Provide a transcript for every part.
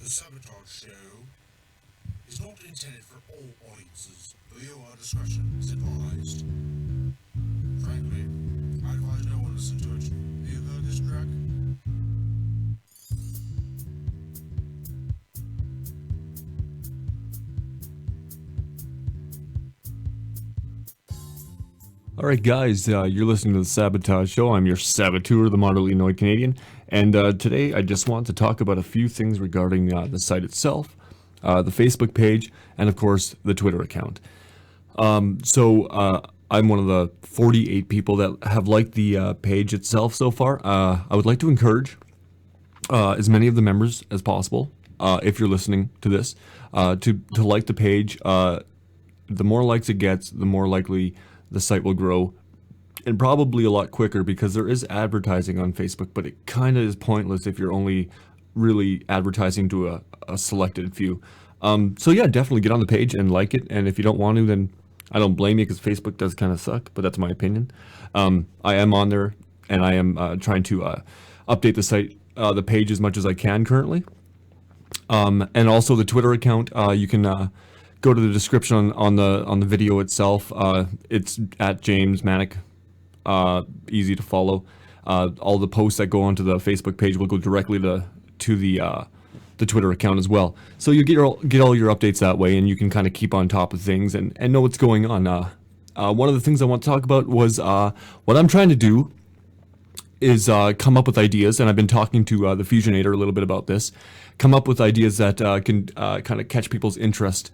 The Sabotageshow is not intended for all audiences. Viewer discretion is advised. Frankly, I advise no one listen to it. Have you heard this track? All right, guys, you're listening to the Sabotage Show. I'm your saboteur, the moderately annoyed Canadian, and today I just want to talk about a few things regarding the site itself, the Facebook page, and of course the Twitter account. I'm one of the 48 people that have liked the page itself so far. I would like to encourage as many of the members as possible, if you're listening to this, to like the page. The more likes it gets, the more likely the site will grow, and probably a lot quicker, because there is advertising on Facebook, but it kind of is pointless if you're only really advertising to a selected few. So yeah, definitely get on the page and like it, and if you don't want to, then I don't blame you, because Facebook does kind of suck, but that's my opinion. I am on there, and I am trying to update the site, the page, as much as I can currently. And also the Twitter account, you can go to the description on the video itself. It's at James Manic, easy to follow. All the posts that go onto the Facebook page will go directly to the Twitter account as well. So you get all your updates that way, and you can kind of keep on top of things and know what's going on. One of the things I want to talk about was what I'm trying to do is come up with ideas, and I've been talking to the Fusionator a little bit about this. Come up with ideas that can kind of catch people's interest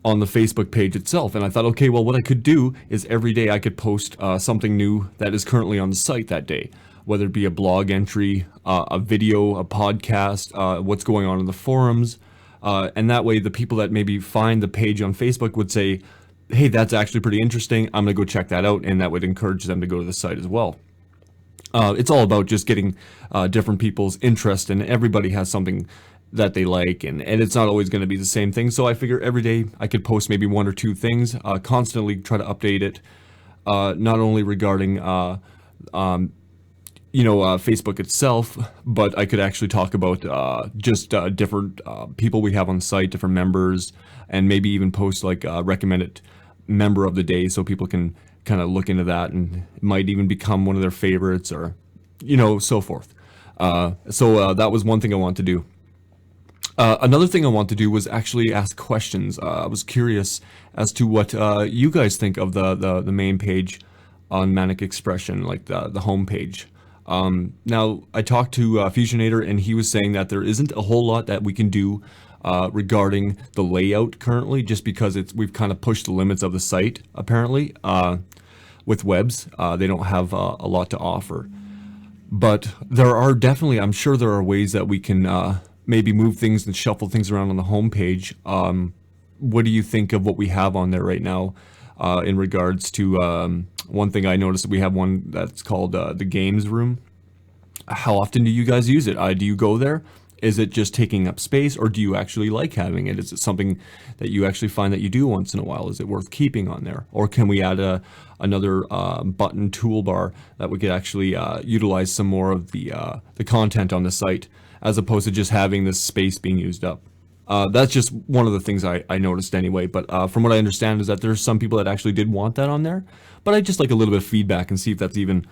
on the Facebook page itself. And I thought, okay, well, what I could do is every day I could post something new that is currently on the site that day, whether it be a blog entry, a video, a podcast, what's going on in the forums. And that way the people that maybe find the page on Facebook would say, hey, that's actually pretty interesting, I'm gonna go check that out, and that would encourage them to go to the site as well. It's all about just getting different people's interest, and everybody has something that they like, and it's not always going to be the same thing. So I figure every day I could post maybe one or two things, constantly try to update it, not only regarding Facebook itself, but I could actually talk about just different people we have on site, different members, and maybe even post like recommended member of the day, so people can kind of look into that, and it might even become one of their favorites, or so forth. So that was one thing I want to do. Another thing I want to do was actually ask questions. I was curious as to what you guys think of the main page on Manic Expression, like the home page. Now, I talked to Fusionator, and he was saying that there isn't a whole lot that we can do regarding the layout currently, just because we've kind of pushed the limits of the site, apparently. With webs, they don't have a lot to offer. But there are definitely, I'm sure there are ways that we can maybe move things and shuffle things around on the homepage. What do you think of what we have on there right now in regards to one thing I noticed? We have one that's called the games room. How often do you guys use it? Do you go there? Is it just taking up space, or do you actually like having it? Is it something that you actually find that you do once in a while? Is it worth keeping on there? Or can we add another button toolbar that we could actually utilize some more of the content on the site, as opposed to just having this space being used up? That's just one of the things I noticed anyway. But from what I understand is that there's some people that actually did want that on there. But I'd just like a little bit of feedback and see if that's even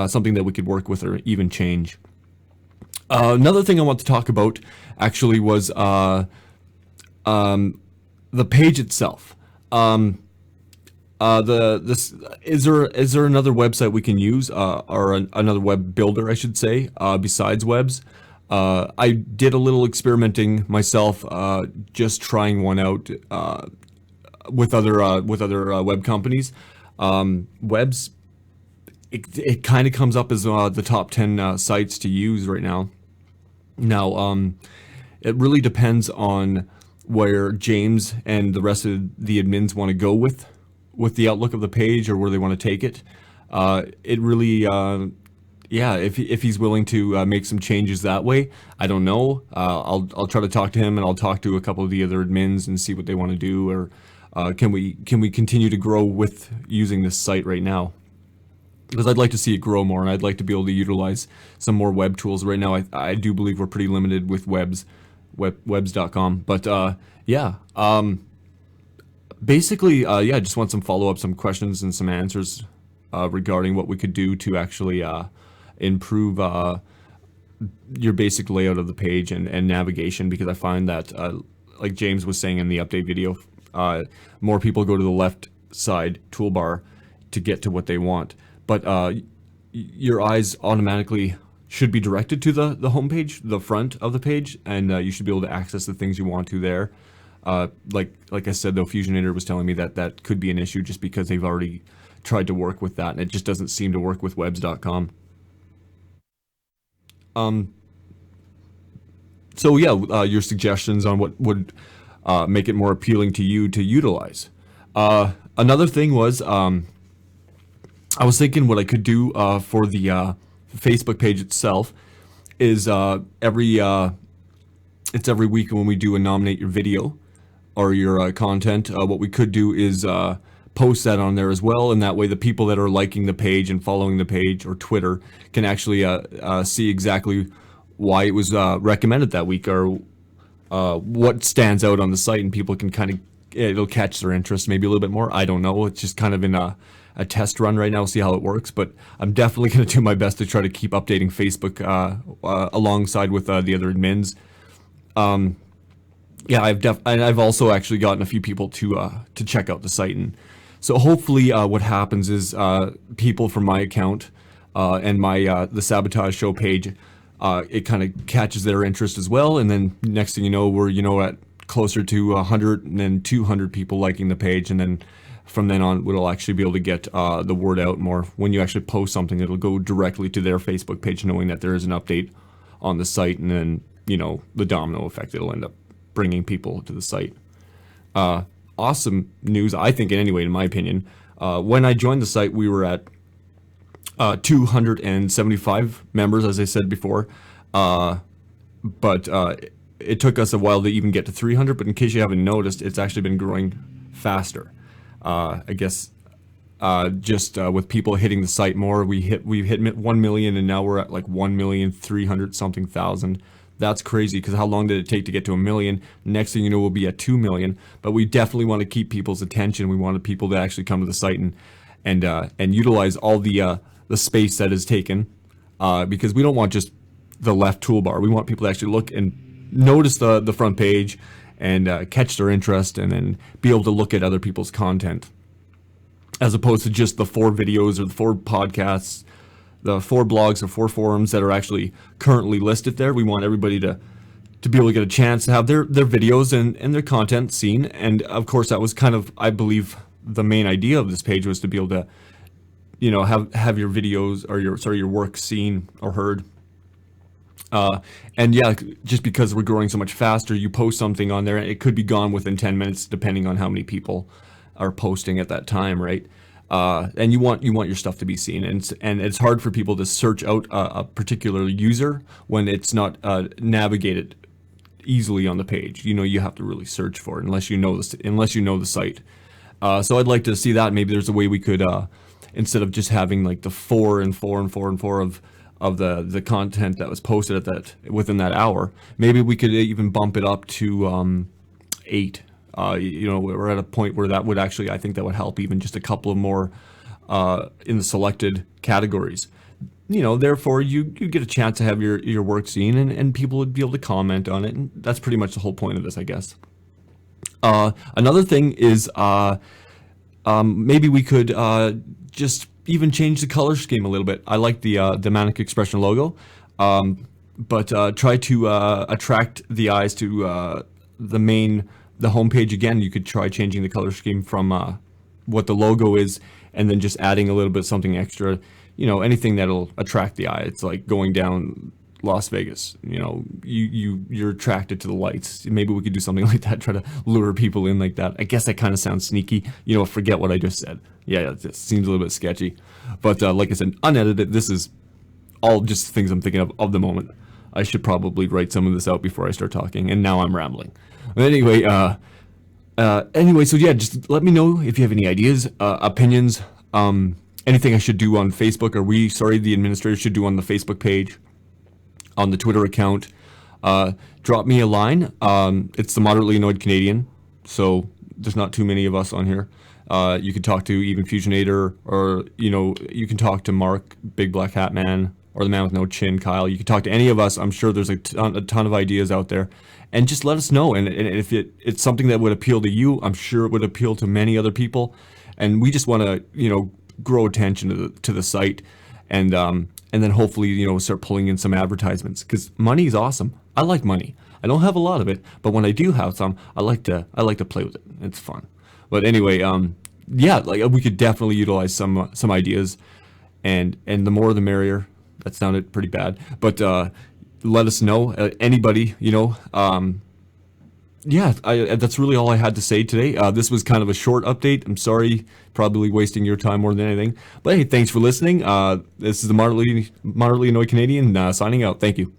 something that we could work with or even change. Another thing I want to talk about actually was the page itself. Is there another website we can use, or another web builder, I should say, besides webs? I did a little experimenting myself, just trying one out with other web companies. Webs, it kind of comes up as the top 10 sites to use right now. Now, it really depends on where James and the rest of the admins want to go with the outlook of the page, or where they want to take it. It really, if he's willing to make some changes that way, I don't know. I'll try to talk to him, and I'll talk to a couple of the other admins and see what they want to do, or can we continue to grow with using this site right now? Because I'd like to see it grow more, and I'd like to be able to utilize some more web tools. Right now, I do believe we're pretty limited with webs webs.com. But yeah, basically, yeah, I just want some follow up, some questions and some answers regarding what we could do to actually improve your basic layout of the page and navigation, because I find that, like James was saying in the update video, more people go to the left side toolbar to get to what they want. But your eyes automatically should be directed to the homepage, the front of the page, and you should be able to access the things you want to there. Like I said, though, Fusion Editor was telling me that that could be an issue just because they've already tried to work with that, and it just doesn't seem to work with webs.com. So yeah, your suggestions on what would make it more appealing to you to utilize. Another thing was, I was thinking what I could do for the Facebook page itself is it's every week when we do a nominate your video or your content. What we could do is post that on there as well, and that way the people that are liking the page and following the page or Twitter can actually see exactly why it was recommended that week, or what stands out on the site, and people can kind of, it'll catch their interest maybe a little bit more. I don't know. It's just kind of in a test run right now, see how it works. But I'm definitely going to do my best to try to keep updating Facebook alongside with the other admins. Yeah, I've also actually gotten a few people to check out the site, and so hopefully what happens is people from my account and my the Sabotage Show page, it kind of catches their interest as well, and then next thing you know, we're at closer to 100 and then 200 people liking the page, and then from then on we'll actually be able to get the word out more. When you actually post something, it'll go directly to their Facebook page, knowing that there is an update on the site, and then the domino effect, it'll end up bringing people to the site. Awesome news, I think, anyway, in my opinion. When I joined the site, we were at 275 members, as I said before, but it took us a while to even get to 300. But in case you haven't noticed, it's actually been growing faster. I guess just with people hitting the site more, we've hit 1 million, and now we're at like 1,300,000 something thousand. That's crazy, because how long did it take to get to 1 million? Next thing you know, we'll be at 2 million. But we definitely want to keep people's attention. We wanted people to actually come to the site and utilize all the space that is taken, because we don't want just the left toolbar. We want people to actually look and notice the front page and catch their interest, and then be able to look at other people's content, as opposed to just the 4 videos or the 4 podcasts, the 4 blogs or 4 forums that are actually currently listed there. We want everybody to be able to get a chance to have their videos and their content seen. And of course, that was kind of, I believe, the main idea of this page, was to be able to, have your videos or your work seen or heard. And yeah, just because we're growing so much faster, you post something on there, it could be gone within 10 minutes, depending on how many people are posting at that time, right? And you want your stuff to be seen, and it's hard for people to search out a particular user when it's not navigated easily on the page. You have to really search for it unless you know the site. So I'd like to see that maybe there's a way we could, instead of just having like the 4 and 4 and 4 and 4 of the content that was posted within that hour, maybe we could even bump it up to 8. We're at a point where that would actually, I think that would help, even just a couple of more in the selected categories. Therefore you get a chance to have your work seen, and people would be able to comment on it, and that's pretty much the whole point of this, I guess. Another thing is maybe we could just even change the color scheme a little bit. I like the Manic Expression logo, but try to attract the eyes to the homepage again. You could try changing the color scheme from what the logo is, and then just adding a little bit something extra. Anything that'll attract the eye. It's like going down Las Vegas. You're attracted to the lights. Maybe we could do something like that. Try to lure people in like that. I guess that kind of sounds sneaky. Forget what I just said. Yeah, it seems a little bit sketchy. But like I said, unedited. This is all just things I'm thinking of the moment. I should probably write some of this out before I start talking, and now I'm rambling. But anyway, so yeah, just let me know if you have any ideas, opinions, anything I should do on Facebook, or the administrators should do on the Facebook page, on the Twitter account. drop me a line. It's the Moderately Annoyed Canadian, so there's not too many of us on here. You can talk to even Fusionator, or you can talk to Mark, Big Black Hat Man, or the Man with No Chin, Kyle. You can talk to any of us. I'm sure there's a ton of ideas out there, and just let us know. And if it's something that would appeal to you, I'm sure it would appeal to many other people. And we just want to grow attention to the site, and then hopefully start pulling in some advertisements, because money is awesome. I like money. I don't have a lot of it, but when I do have some, I like to play with it. It's fun. But anyway, yeah, like we could definitely utilize some ideas, and the more the merrier. That sounded pretty bad, but let us know. Anybody, yeah, that's really all I had to say today. This was kind of a short update. I'm sorry, probably wasting your time more than anything. But hey, thanks for listening. This is the Moderately Annoyed Canadian signing out. Thank you.